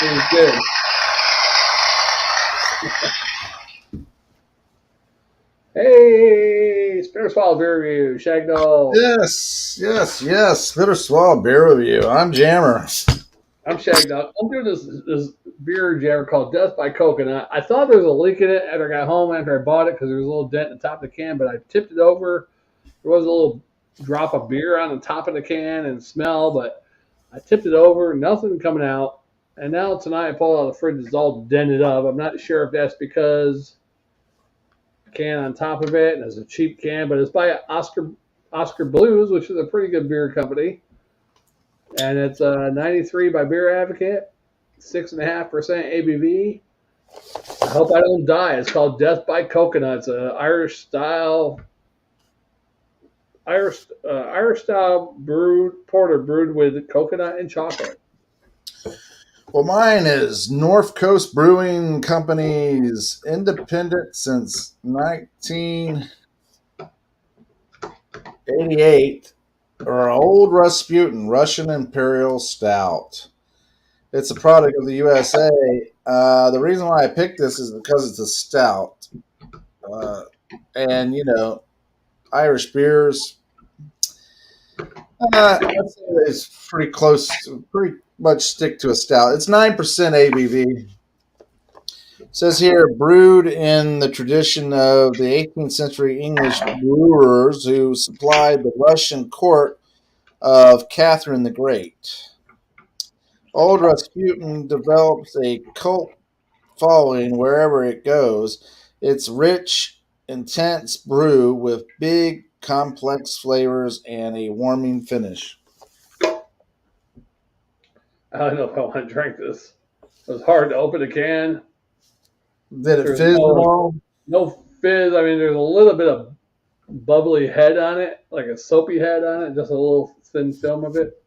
It was good. Hey, Spinner Swallow Beer Review, Shagdog. Yes. Bitter Swallow Beer Review. I'm Jammer. I'm Shagdog. I'm doing this beer jam called Death by Coconut. I thought there was a leak in it after I got home after I bought it because there was a little dent in the top of the can, but I tipped it over. There was a little drop of beer on the top of the can and smell, but I tipped it over, nothing coming out. And now tonight I pulled out of the fridge, it's all dented up. I'm not sure if that's because can on top of it, and it's a cheap can, but it's by Oscar Blues, which is a pretty good beer company, and it's 93 by Beer Advocate, 6.5% ABV. I hope I don't die. It's called Death by Coconut. It's an Irish style brewed porter brewed with coconut and chocolate. Well, mine is North Coast Brewing Company's independent since 1988, or Old Rasputin Russian Imperial Stout. It's a product of the USA. The reason why I picked this is because it's a stout. And, Irish beers, I'd say it's pretty close, pretty much stick to a stout. It's 9% ABV. It says here, brewed in the tradition of the 18th century English brewers who supplied the Russian court of Catherine the Great. Old Rasputin develops a cult following wherever it goes. It's rich, intense brew with big, complex flavors and a warming finish. I don't know if I want to drink this. It was hard to open the can. Did it There's fizz at all? no fizz. I mean, there's a little bit of bubbly head on it, like a soapy head on it, just a little thin film of it.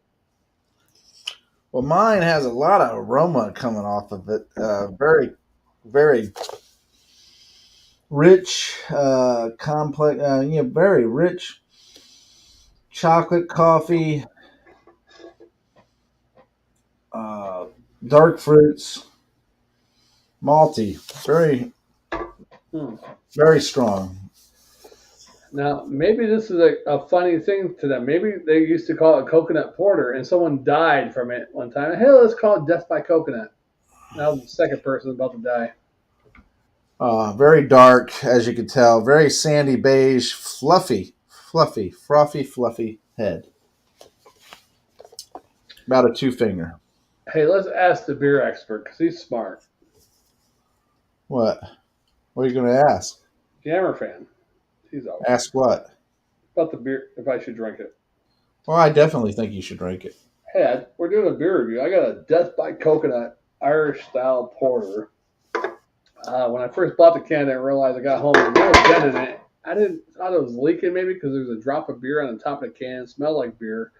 Well, mine has a lot of aroma coming off of it. Very, very rich, complex, very rich chocolate, coffee, dark fruits, malty. Very, Hmm. very strong. Now, maybe this is a funny thing to them. Maybe they used to call it coconut porter, and someone died from it one time. Hey, let's call it Death by Coconut. Now the second person is about to die. Very dark, as you can tell. Very sandy beige, fluffy head. About a 2-finger. Hey, let's ask the beer expert because he's smart. What? What are you going to ask? Jammer fan. He's always Ask what? about the beer. If I should drink it. Well, I definitely think you should drink it. Hey, we're doing a beer review. I got a Death by Coconut Irish style porter. When I first bought the can, I didn't realize I got home and there was dent in it. I didn't thought it was leaking maybe because there was a drop of beer on the top of the can. It smelled like beer.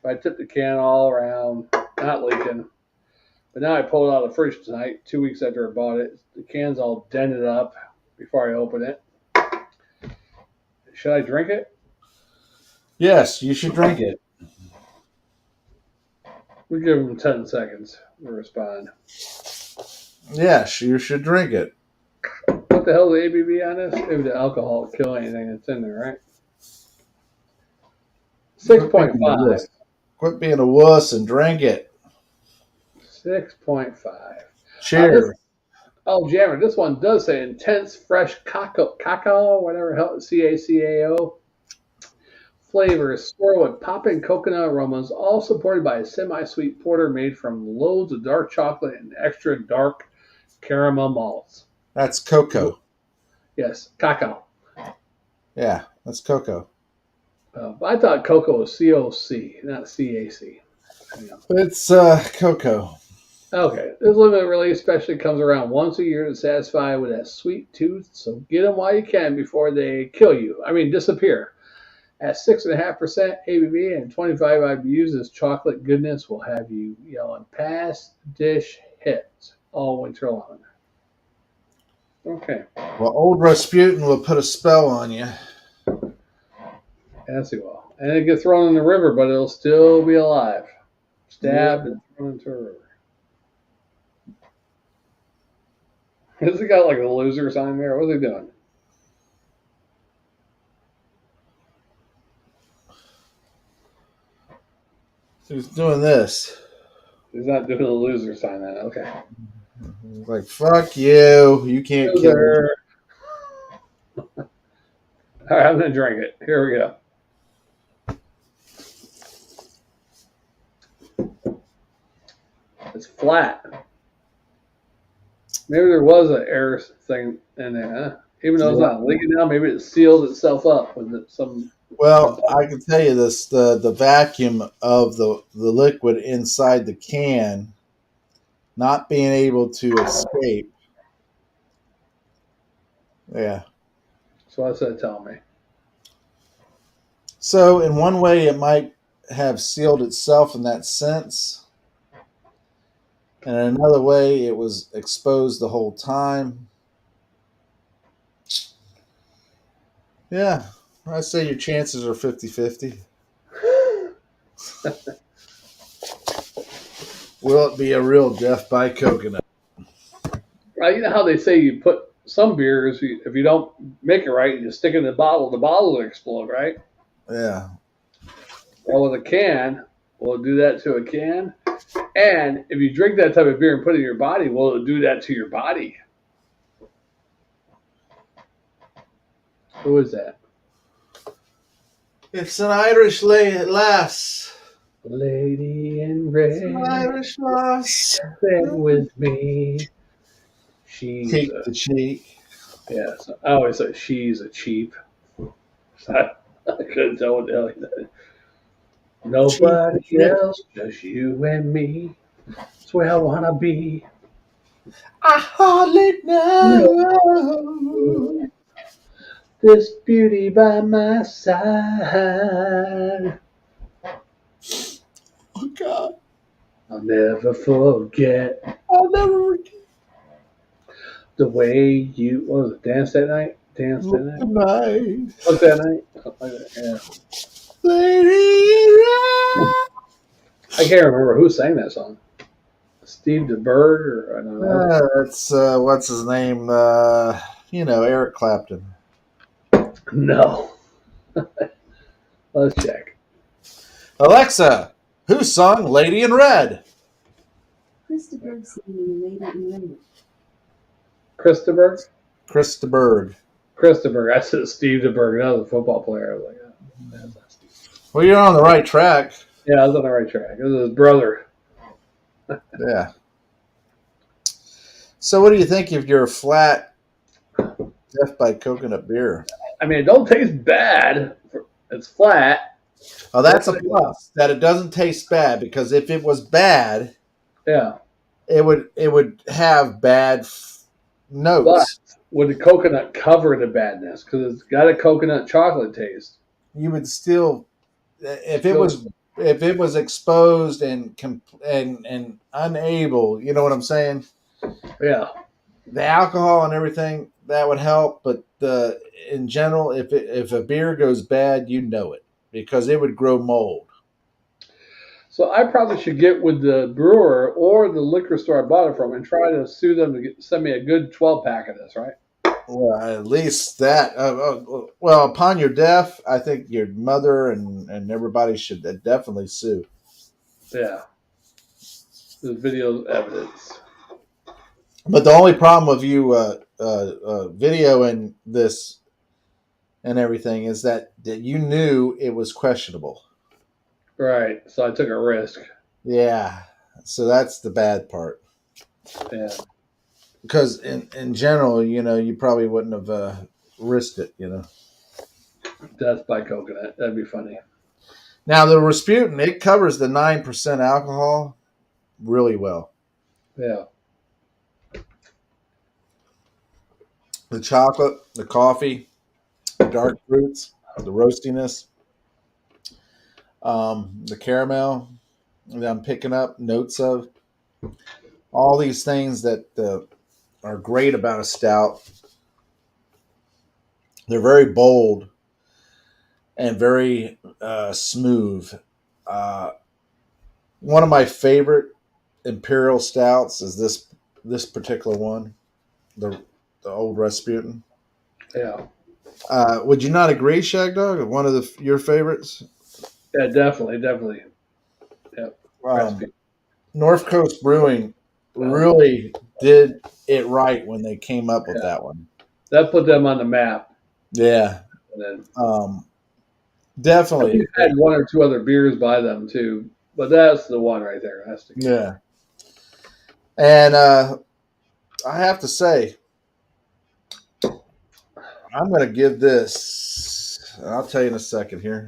But I tipped the can all around, not leaking. But now I pulled it out of the fridge tonight, 2 weeks after I bought it. The can's all dented up before I open it. Should I drink it? Yes, you should drink it. We give them 10 seconds to respond. Yes, you should drink it. What the hell is the ABV on this? Maybe the alcohol will kill anything that's in there, right? 6.5. Quit being a wuss and drink it. 6.5. Cheers. Jammer, this one does say intense, fresh cacao, whatever hell, CACAO. Flavors swirl with popping coconut aromas, all supported by a semi-sweet porter made from loads of dark chocolate and extra dark caramel malts. That's cocoa. Yes, cacao. Yeah, that's cocoa. I thought cocoa was COC, not CAC. It's cocoa. Okay, this limited release special comes around once a year to satisfy with that sweet tooth, so get them while you can before they kill you. I mean, disappear. At 6.5% ABV and 25 IBUs, this chocolate goodness will have you yelling pass, dish, hit all winter long. Okay. Well, old Rasputin will put a spell on you. Yes, he will. And it gets thrown in the river, but it'll still be alive. Stabbed and thrown into a river. Has he got like a loser sign there? What's he doing? He's doing this. He's not doing the loser sign then. Okay. Like, fuck you. You can't kill me. Loser. All right, I'm gonna drink it. Here we go. It's flat. Maybe there was an air thing in there, huh? Even though it's Yeah. not leaking now, maybe it sealed itself up with some. Well, I can tell you this: the vacuum of the liquid inside the can not being able to escape. Yeah. So what's that telling me? So in one way, it might have sealed itself in that sense, and in another way, it was exposed the whole time. Yeah, I say your chances are 50-50. Will it be a real death by coconut? Right, you know how they say you put some beers, if you don't make it right, you just stick it in the bottle will explode, right? Yeah. Well, with a can, will it do that to a can? And if you drink that type of beer and put it in your body, will it do that to your body? Who is that? It's an Irish lass. Lady in It's red, an Irish lass. bed with me. She's Cheek a to cheek. yes. I always say she's a cheap. I couldn't tell what the hell he said. Cheek to Nobody cheek. else, just you and me. That's where I wanna be. I hardly know. No, this beauty by my side. Oh God, I'll never forget I'll never forget. the way you what was it, dance that night? Dance that Look night? tonight, Look that night? Something like that, lady. yeah. I can't remember who sang that song. Steve DeBerg or I don't know. That's what's his name? Eric Clapton. No. Let's check. Alexa, who sung "Lady in Red"? Christopher singing Lady in Red. Christopher? Christopher. Christopher. I said Steve DeBerg. That was a football player. I was like, oh, that's not Steve. Well, you're on the right track. Yeah, I was on the right track. It was his brother. Yeah. So, what do you think of your flat Death by Coconut beer? I mean, it don't taste bad. It's flat. Oh, that's a plus. That it doesn't taste bad, because if it was bad, Yeah. it would have bad But notes. would the coconut cover the badness? Because it's got a coconut chocolate taste. You would still, if it was exposed and unable, you know what I'm saying? Yeah. The alcohol and everything that would help, but in general, if a beer goes bad, you know it, because it would grow mold. So I probably should get with the brewer or the liquor store I bought it from and try to sue them to send me a good 12 pack of this, right? Well, at least that. Well, upon your death, I think your mother and everybody should definitely sue. Yeah. The video evidence. But the only problem with you videoing this and everything is that you knew it was questionable. Right. So I took a risk. Yeah. So that's the bad part. Yeah. Because in general, you probably wouldn't have risked it, Death by coconut. That'd be funny. Now, the Rasputin, it covers the 9% alcohol really well. Yeah. The chocolate, the coffee, the dark fruits, the roastiness, the caramel that I'm picking up notes of. All these things that are great about a stout. They're very bold and very smooth. Uh, One of my favorite imperial stouts is this particular one. the old Rasputin. Yeah, Would you not agree, Shag Dog? One of your favorites? yeah, definitely, definitely. Yeah, Um, recipe. North Coast Brewing Oh, really did it right when they came up with yeah, that one. that put them on the map. Yeah, And then um, I think definitely. I had one or two other beers by them too, but that's the one right there. That's the can. Yeah, and I have to say, I'm going to give this. I'll tell you in a second here.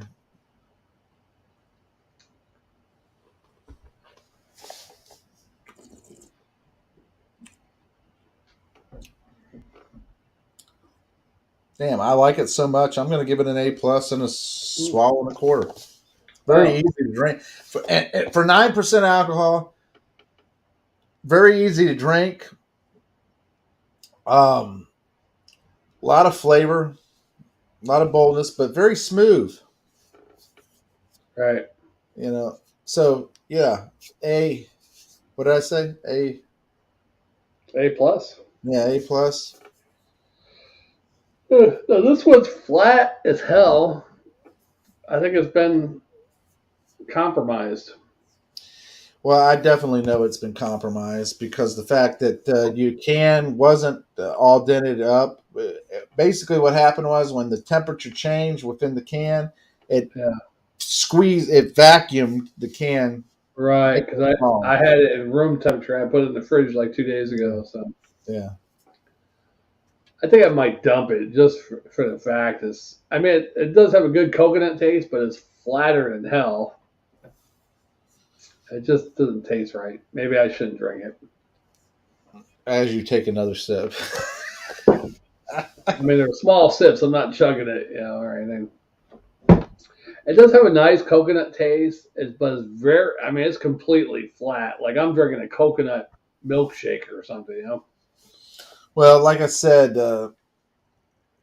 Damn, I like it so much. I'm going to give it an A plus and a Mm. swallow and a quarter. Very Oh, easy to drink for 9% alcohol. Very easy to drink. A lot of flavor, a lot of boldness, but very smooth. right. You know. So yeah, A. What did I say? A. A plus. Yeah, A plus. Now this one's flat as hell. I think it's been compromised. Well, I definitely know it's been compromised because the fact that your can wasn't all dented up. Basically, what happened was when the temperature changed within the can, it Yeah, it vacuumed the can. right. Making Because it I small. had it in room temperature. I put it in the fridge like 2 days ago. So Yeah. I think I might dump it just for the fact is. I mean, it does have a good coconut taste, but it's flatter than hell. It just doesn't taste right. Maybe I shouldn't drink it. As you take another sip. I mean, they're small sips. I'm not chugging it, or anything. It does have a nice coconut taste, but it's very. I mean, it's completely flat. Like I'm drinking a coconut milkshake or something. Well, like I said,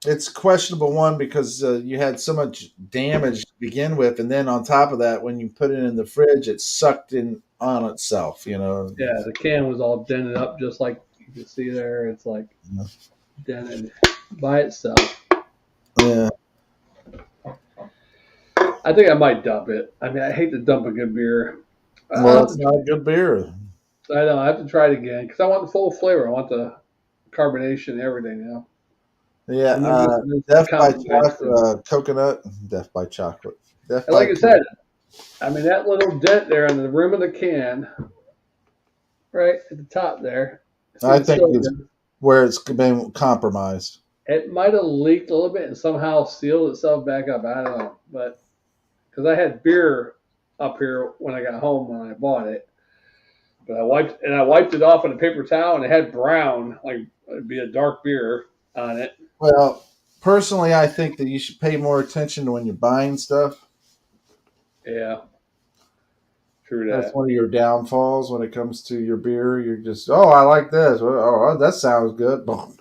it's a questionable one because you had so much damage to begin with, and then on top of that, when you put it in the fridge, it sucked in on itself. You know. Yeah, the can was all dented up, just like you can see there. It's like dented by itself. Yeah. I think I might dump it. I mean, I hate to dump a good beer. Well, it's not a good beer. I know I have to try it again because I want the full flavor. I want the carbonation and everything. Yeah. And there's Death by compromise too. coconut. Death by chocolate. Death And by like I said, I mean that little dent there on the rim of the can, right at the top there. See I the think is silicon. where it's been compromised. It might have leaked a little bit and somehow sealed itself back up. I don't know, but because I had beer up here when I got home when I bought it, but I wiped it off on a paper towel and it had brown, like it'd be a dark beer on it. Well, personally, I think that you should pay more attention to when you're buying stuff. Yeah, true That's that. one of your downfalls when it comes to your beer. You're just, oh, I like this. Oh, that sounds good. Boom.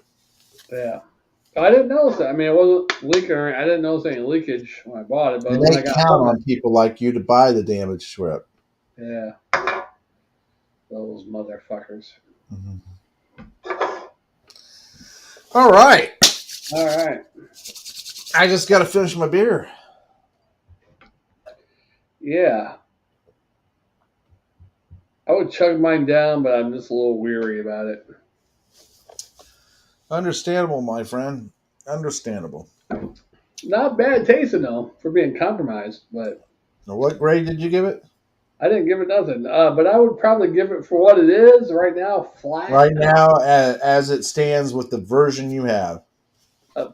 Yeah. I didn't notice that. I mean, it wasn't leaking or I didn't notice any leakage when I bought it, And but when they I got count home, on people like you to buy the damaged strip. yeah, those motherfuckers. Mhm. All right. All right. I just got to finish my beer. Yeah. I would chug mine down, but I'm just a little weary about it. Understandable, my friend. Understandable. Not bad tasting though for being compromised, but Now, what grade did you give it? I didn't give it nothing. But I would probably give it for what it is right now, flat. Right now, as it stands with the version you have. Uh,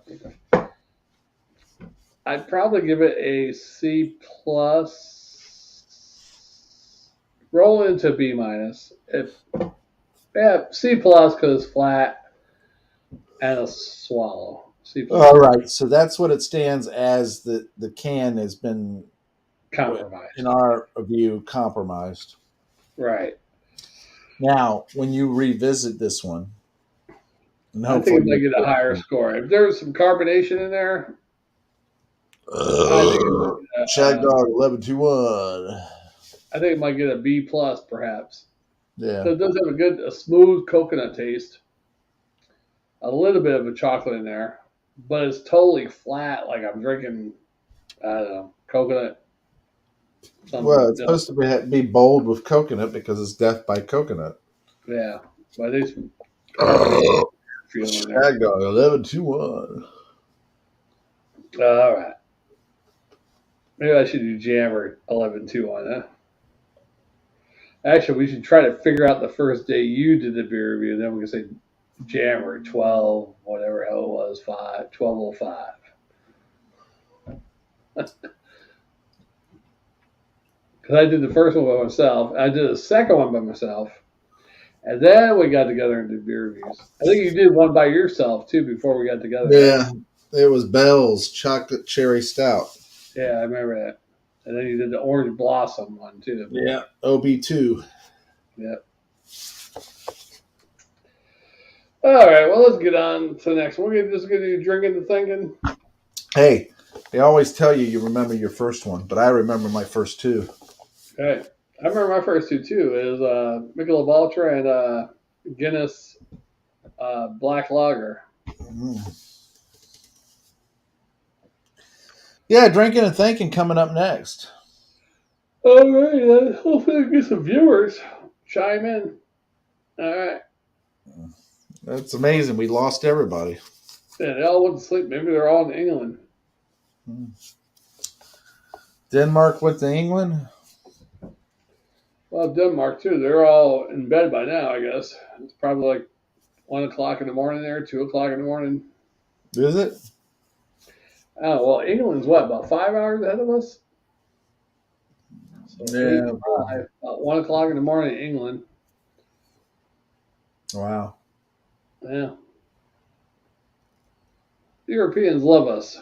I'd probably give it a C plus. Roll into B minus. If yeah, C plus because it's flat and a swallow. C plus All right. So that's what it stands as the can has been, in compromised. our view, compromised. Right. Now, when you revisit this one, and I think hopefully it might get a higher score. If there's some carbonation in there, I think it might get Shag Dog 1121. I think it might get a B plus perhaps. Yeah. So it does have a smooth coconut taste. a little bit of a chocolate in there, but it's totally flat. Like I'm drinking, I don't know, coconut. Well, Something. it's supposed to be bold with coconut because it's death by coconut. Yeah, but there's some carbonate Oh, feeling in there. Shag Dog 1121. All right. Maybe I should do Jammer 11-2 on that. Actually, we should try to figure out the first day you did the beer review. Then we can say Jammer 12, whatever hell it was, 1205. Because I did the first one by myself. I did the second one by myself. And then we got together and did beer reviews. I think you did one by yourself, too, before we got together. Yeah, it was Bell's Chocolate Cherry Stout. Yeah, I remember that. And then you did the Orange Blossom one, too. Yeah, OB2. Yep. All right, well, let's get on to the next one. We're just going to do drinking and thinking. Hey, they always tell you remember your first one, but I remember my first two. Okay. I remember my first two, too. It was Michelob Ultra and Guinness Black Lager. Yeah, drinking and thinking coming up next. All right. Hopefully we get some viewers. Chime in. All right. That's amazing. We lost everybody. Yeah, they all went to sleep. Maybe they're all in England. Denmark went to England. Well, Denmark, too. They're all in bed by now, I guess. It's probably like 1 o'clock in the morning there, 2 o'clock in the morning. Is it? Oh, well, England's what, about 5 hours ahead of us? So Yeah. about 1 o'clock in the morning in England. Wow. Yeah. The Europeans love us.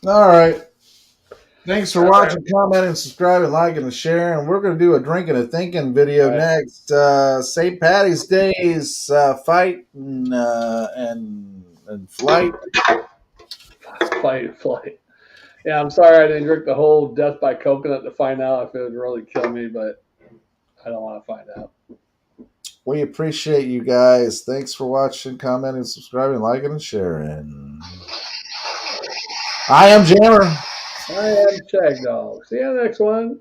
All right. Thanks for watching, commenting, subscribing, liking, and sharing. We're going to do a drinking and thinking video next. St. Patty's Day's fight and flight. Flight. Yeah, I'm sorry I didn't drink the whole Death by Coconut to find out if it would really kill me, but I don't want to find out. We appreciate you guys. Thanks for watching, commenting, subscribing, liking, and sharing. I am Jammer. I am Shag Dog. See you on the next one.